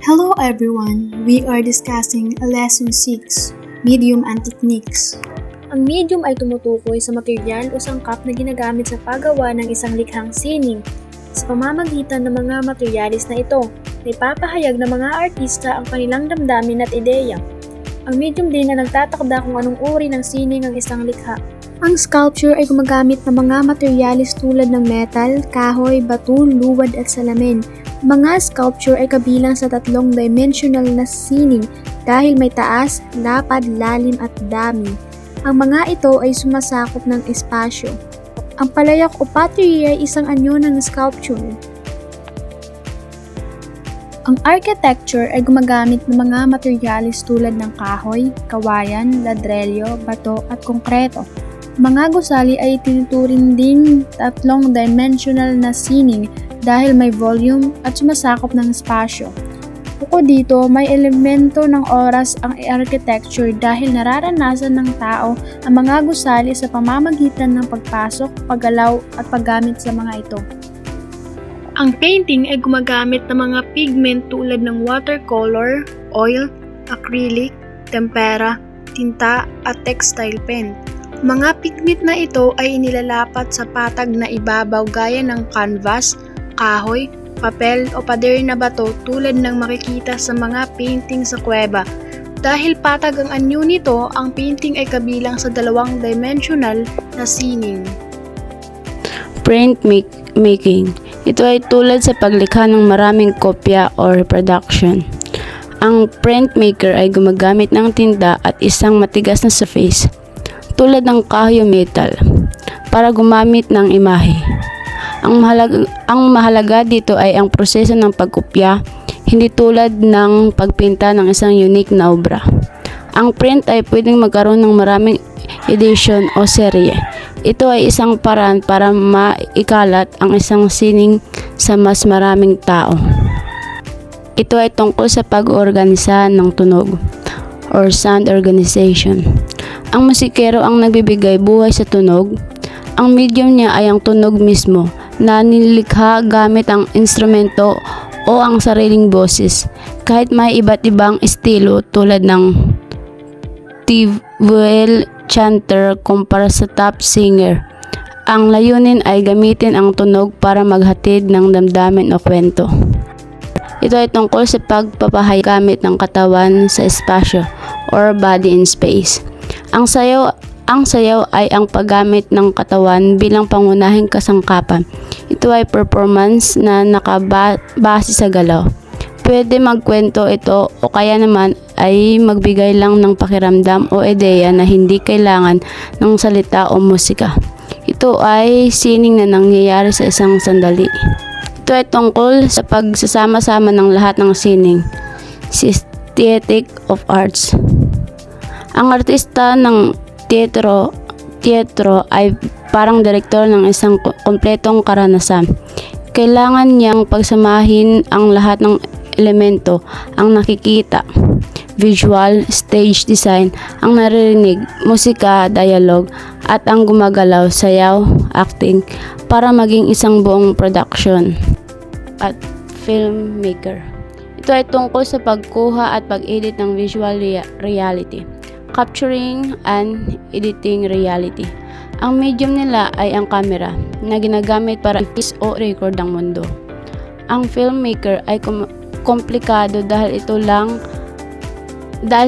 Hello everyone! We are discussing Lesson 6, Medium and Techniques. Ang medium ay tumutukoy sa materyal o sangkap na ginagamit sa paggawa ng isang likhang sining. Sa pamamagitan ng mga materialis na ito, naipapahayag ng mga artista ang kanilang damdamin at ideya. Ang medium din na nagtatakda kung anong uri ng sining ang isang likha. Ang sculpture ay gumagamit ng mga materialis tulad ng metal, kahoy, bato, luwad at salamin. Mga sculpture ay kabilang sa 3-dimensional na sining dahil may taas, lapad, lalim at dami. Ang mga ito ay sumasakop ng espasyo. Ang palayak o pottery ay isang anyo ng sculpture. Ang architecture ay gumagamit ng mga materialis tulad ng kahoy, kawayan, ladrelyo, bato at konkreto. Mga gusali ay tinuturing ding 3-dimensional na sining dahil may volume at sumasakop ng espasyo. Bukod dito, may elemento ng oras ang architecture dahil nararanasan ng tao ang mga gusali sa pamamagitan ng pagpasok, paggalaw at paggamit sa mga ito. Ang painting ay gumagamit ng mga pigment tulad ng watercolor, oil, acrylic, tempera, tinta at textile pen. Mga pigment na ito ay inilalapat sa patag na ibabaw gaya ng canvas, kahoy, papel o pader na bato tulad ng makikita sa mga painting sa kuweba. Dahil patag ang anyo nito, ang painting ay kabilang sa 2-dimensional na sining. Printmaking. Ito ay tulad sa paglikha ng maraming kopya or reproduction. Ang printmaker ay gumagamit ng tinta at isang matigas na surface, tulad ng kahoy o metal, para gumamit ng imahe. Ang mahalaga dito ay ang proseso ng pagkopya, hindi tulad ng pagpinta ng isang unique na obra. Ang print ay pwedeng magkaroon ng maraming edition o serye. Ito ay isang paraan para maikalat ang isang sining sa mas maraming tao. Ito ay tungkol sa pag-organisa ng tunog or sound organization. Ang musikero ang nagbibigay buhay sa tunog. Ang medium niya ay ang tunog mismo na nilikha gamit ang instrumento o ang sariling boses. Kahit may iba't ibang estilo tulad ng TVL chanter kumpara sa top singer, ang layunin ay gamitin ang tunog para maghatid ng damdamin o kwento. Ito ay tungkol sa pagpapahayag gamit ng katawan sa espasyo or body in space. Ang sayaw ay ang paggamit ng katawan bilang pangunahing kasangkapan. Ito ay performance na nakabase sa galaw. Pwede magkwento ito o kaya naman ay magbigay lang ng pakiramdam o ideya na hindi kailangan ng salita o musika. Ito ay sining na nangyayari sa isang sandali. Ito ay tungkol sa pagsasama-sama ng lahat ng sining, aesthetic of arts. Ang artista ng teatro ay parang direktor ng isang kompletong karanasan. Kailangan niyang pagsamahin ang lahat ng elemento, ang nakikita, visual, stage design, ang naririnig, musika, dialogue, at ang gumagalaw, sayaw, acting, para maging isang buong production. At filmmaker. Ito ay tungkol sa pagkuha at pag-edit ng visual reality, capturing and editing reality. Ang medium nila ay ang camera na ginagamit para i-film o record ang mundo. Ang filmmaker ay komplikado dahil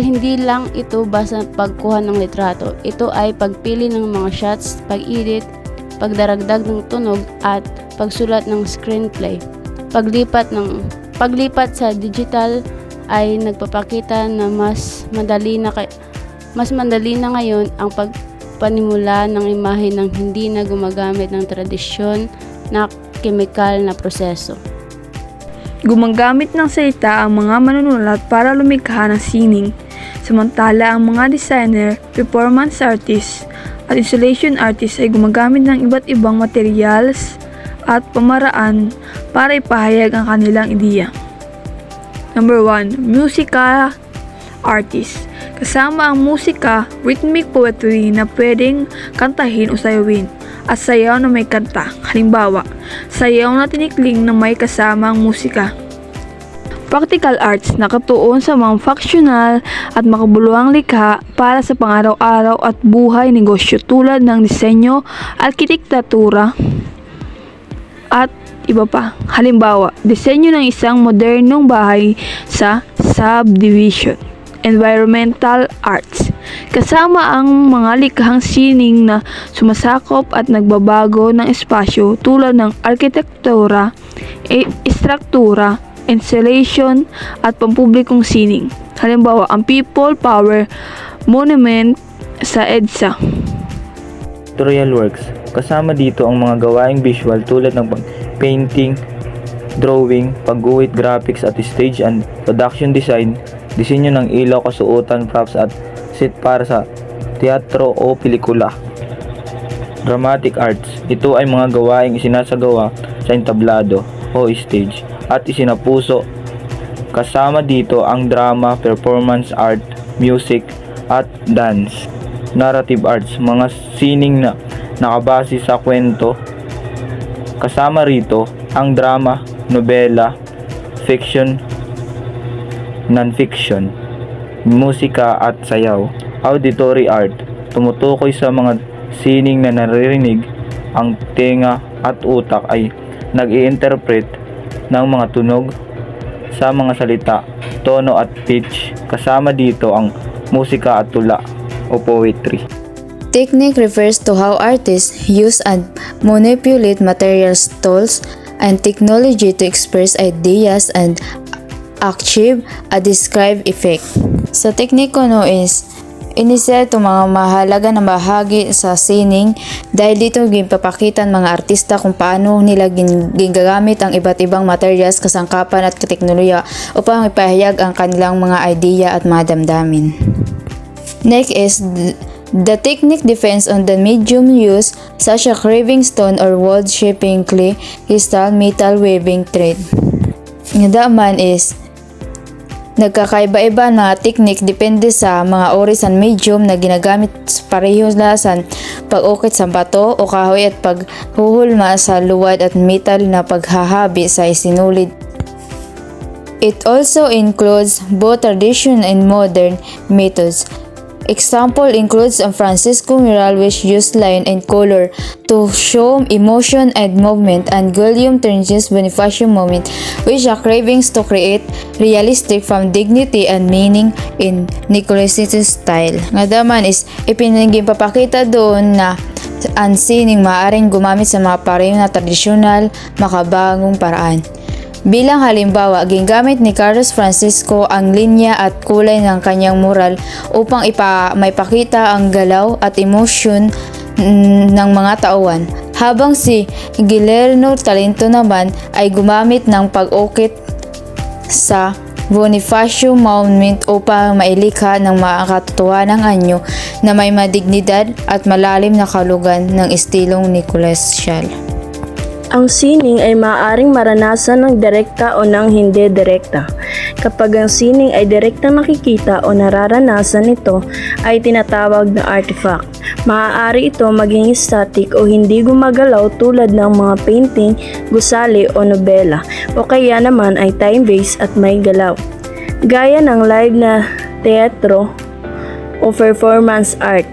hindi lang ito basta pagkuha ng litrato. Ito ay pagpili ng mga shots, pag-edit, pagdaragdag ng tunog at pagsulat ng screenplay. Paglipat sa digital ay nagpapakita na mas madali na ngayon ang pagpanimula ng imahe ng hindi na gumagamit ng tradisyon na kemikal na proseso. Gumagamit ng salita ang mga manunulat para lumikha ng sining, samantala ang mga designer, performance artists, at installation artists ay gumagamit ng iba't ibang materials at pamaraan para ipahayag ang kanilang ideya. Number 1. Musika artist. Kasama ang musika, rhythmic poetry na pwedeng kantahin o sayawin, at sayaw na may kanta. Halimbawa, sayaw na tinikling na may kasamang musika. Practical arts nakatuon sa mga functional at makabuluhang likha para sa pang-araw-araw at buhay negosyo tulad ng disenyo, arkitektura, at iba pa. Halimbawa, disenyo ng isang modernong bahay sa subdivision. Environmental arts. Kasama ang mga likhang sining na sumasakop at nagbabago ng espasyo tulad ng arkitektura, istruktura, installation at pampublikong sining. Halimbawa, ang People Power Monument sa EDSA. Pictorial works. Kasama dito ang mga gawaing visual tulad ng painting, drawing, pagguhit, graphics at stage and production design, disenyo ng ilaw, kasuotan, props at set para sa teatro o pelikula. Dramatic arts. Ito ay mga gawaing isinasagawa sa entablado o stage at isinapuso. Kasama dito ang drama, performance art, music at dance. Narrative arts. Mga sining na nakabase sa kwento. Kasama rito ang drama, nobela, fiction, non-fiction, musika at sayaw. Auditory art. Tumutukoy sa mga sining na naririnig. Ang tenga at utak ay nag-i-interpret ng mga tunog sa mga salita, tono at pitch. Kasama dito ang musika at tula o poetry. Technique refers to how artists use and manipulate materials, tools, and technology to express ideas and achieve a described effect. Sa technique kuno is inisa ito mga mahalaga na bahagi sa sining dahil dito ginpapakitan mga artista kung paano nila ginagamit ang iba't ibang materials, kasangkapan at teknolohiya upang ipahayag ang kanilang mga idea at mga damdamin. Next is the technique depends on the medium used, such as carving stone or wood shaping, clay, crystal, metal, weaving, thread. Daman is nagkakaiba-iba na technique depende sa mga oris and medium na ginagamit parehong sa pag-ukit sa bato o kahoy at paghuhulma sa luwad at metal na paghahabi sa isinulid. It also includes both traditional and modern methods. Example includes San Francisco mural which use line and color to show emotion and movement, and Guillaume Turget's Bonifacio movement which are cravings to create realistic from dignity and meaning in Nicolas's style. Nga daman is ipinagpapakita doon na ang sining maaaring gumamit sa mga parehong na tradisyonal, makabagong paraan. Bilang halimbawa, gingamit ni Carlos Francisco ang linya at kulay ng kanyang mural upang maipakita ang galaw at emosyon ng mga tauhan. Habang si Guillermo Talento naman ay gumamit ng pag-ukit sa Bonifacio Monument upang mailikha ng makatotohanang anyo na may madignidad at malalim na kalugan ng estilong Nicolasial. Ang sining ay maaaring maranasan ng direkta o ng hindi direkta. Kapag ang sining ay direktang nakikita o nararanasan ito, ay tinatawag na artifact. Maaari ito maging static o hindi gumagalaw tulad ng mga painting, gusali o nobela, o kaya naman ay time-based at may galaw. Gaya ng live na teatro o performance art.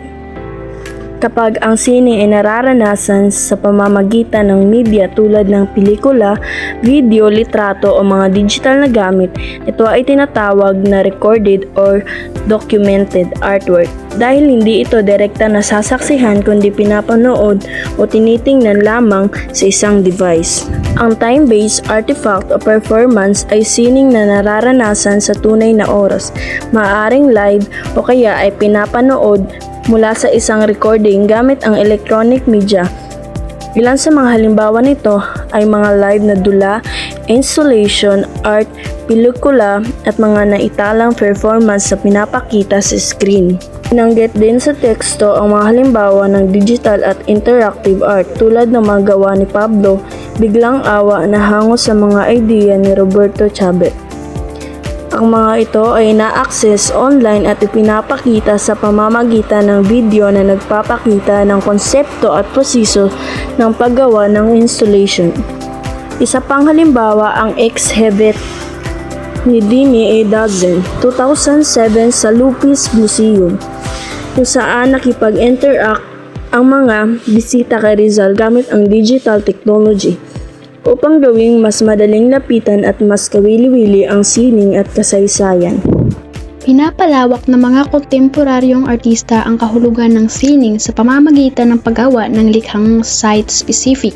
Kapag ang sining ay nararanasan sa pamamagitan ng media tulad ng pelikula, video, litrato o mga digital na gamit, ito ay tinatawag na recorded or documented artwork. Dahil hindi ito direkta nasasaksihan kundi pinapanood o tinitingnan lamang sa isang device. Ang time-based artifact o performance ay sining na nararanasan sa tunay na oras, maaaring live o kaya ay pinapanood mula sa isang recording gamit ang electronic media. Ilan sa mga halimbawa nito ay mga live na dula, installation, art, pelikula at mga naitalang performance sa pinapakita sa screen. Binanggit din sa teksto ang mga halimbawa ng digital at interactive art tulad ng mga gawa ni Pablo Biglang Awa na hango sa mga idea ni Roberto Chabet. Ang mga ito ay na-access online at ipinapakita sa pamamagitan ng video na nagpapakita ng konsepto at proseso ng paggawa ng installation. Isa pang halimbawa ang exhibit ni Dini A. Dodson, 2007 sa Lupis Museum, kung saan nakipag-interact ang mga bisita kay Rizal gamit ang digital technology upang gawing mas madaling lapitan at mas kawili-wili ang sining at kasaysayan. Pinapalawak ng mga kontemporaryong artista ang kahulugan ng sining sa pamamagitan ng paggawa ng likhang site-specific,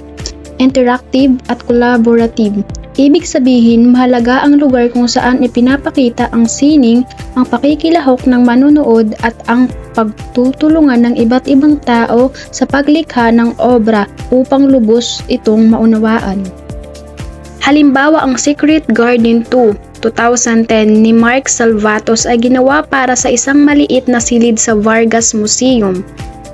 interactive at collaborative. Ibig sabihin, mahalaga ang lugar kung saan ipinapakita ang sining, ang pakikilahok ng manonood at ang pagtutulungan ng iba't ibang tao sa paglikha ng obra upang lubos itong maunawaan. Halimbawa, ang Secret Garden 2, 2010 ni Mark Salvatos ay ginawa para sa isang maliit na silid sa Vargas Museum.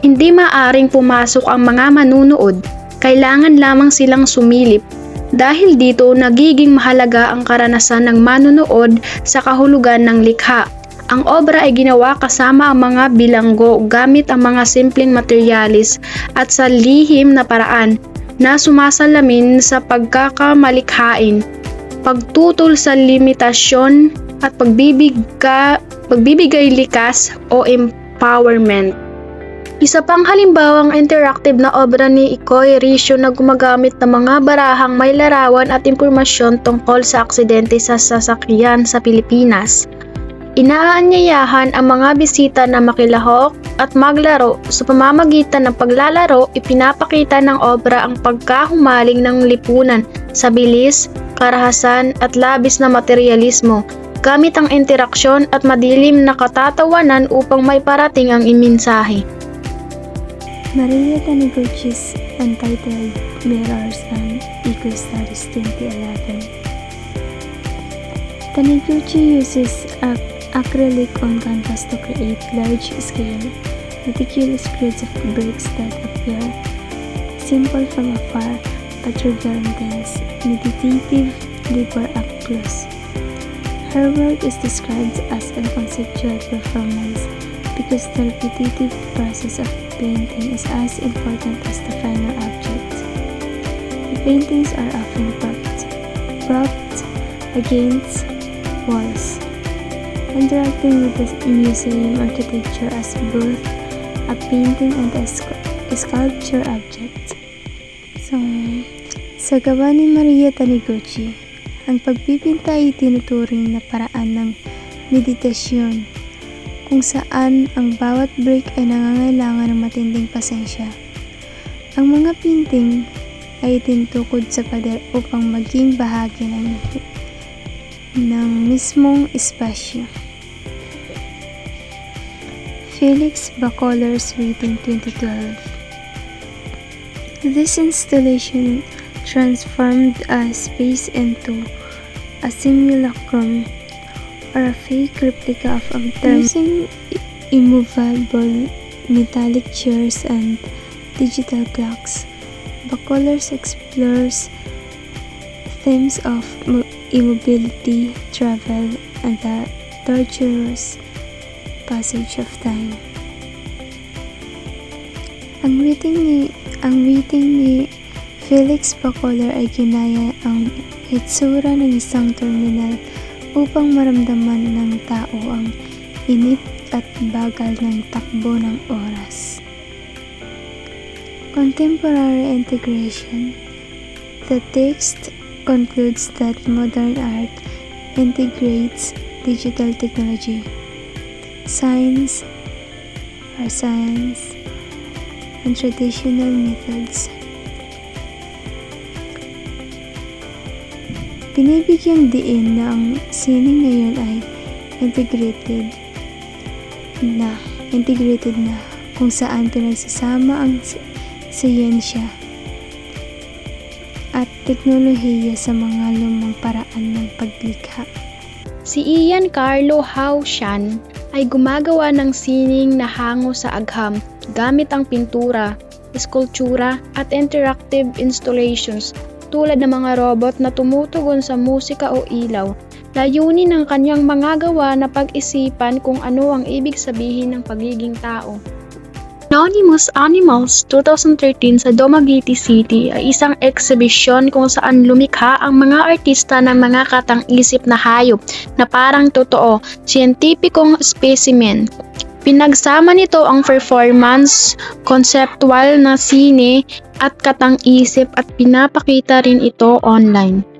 Hindi maaring pumasok ang mga manunood, kailangan lamang silang sumilip. Dahil dito, nagiging mahalaga ang karanasan ng manunood sa kahulugan ng likha. Ang obra ay ginawa kasama ang mga bilanggo gamit ang mga simpleng materyales at sa lihim na paraan na sumasalamin sa pagkakamalikhain, pagtutol sa limitasyon at pagbibigay likas o empowerment. Isa pang halimbawang interactive na obra ni Ikoy Ricio na gumagamit ng mga barahang may larawan at impormasyon tungkol sa aksidente sa sasakyan sa Pilipinas. Inaanyayahan ang mga bisita na makilahok at maglaro. Sa pamamagitan ng paglalaro, ipinapakita ng obra ang pagkahumaling ng lipunan sa bilis, karahasan at labis na materialismo, gamit ang interaksyon at madilim na katatawanan upang may parating ang imensahe. Maria Taniguchi's Untitled Mirrors and Eco-Studies 2011. Taniguchi uses acrylic on canvas to create large-scale, meticulous grids of bricks that appear simple from afar but reveal intense, meditative labor up close. Her work is described as a conceptual performance because the repetitive process of painting is as important as the final object. The paintings are often propped against walls, interacting with the museum architecture as both a painting and a sculpture object. So, sa gawa ni Maria Taniguchi, ang pagpipinta ay tinuturing na paraan ng meditasyon, kung saan ang bawat brick ay nangangailangan ng matinding pasensya. Ang mga painting ay tinutukod sa pader upang maging bahagi ng mismong espasyo. Felix Bacolor's Waiting 2012. This installation transformed a space into a simulacrum or a fake replica of a term. Using immovable metallic chairs and digital clocks, Bacolors explores themes of immobility, travel, and the torturous passage of time. Ang waiting ni Felix Bacolor ay ginaya ang hitsura ng isang terminal upang maramdaman ng tao ang init at bagal ng takbo ng oras. Contemporary integration. The text concludes that modern art integrates digital technology, science, and traditional methods. Binibigyang diin na ang sining ngayon ay integrated na kung saan pinagsasama ang siyensya at teknolohiya sa mga lumang paraan ng paglikha. Si Ian Carlo Haushan ay gumagawa ng sining na hango sa agham gamit ang pintura, eskultura at interactive installations tulad ng mga robot na tumutugon sa musika o ilaw. Layunin ng kanyang mga gawa na pag-isipan kung ano ang ibig sabihin ng pagiging tao. Anonymous Animals 2013 sa Dumaguete City ay isang eksibisyon kung saan lumikha ang mga artista ng mga katang-isip na hayop na parang totoo, siyentipikong specimen. Pinagsama nito ang performance, conceptual na sine at katang-isip at pinapakita rin ito online.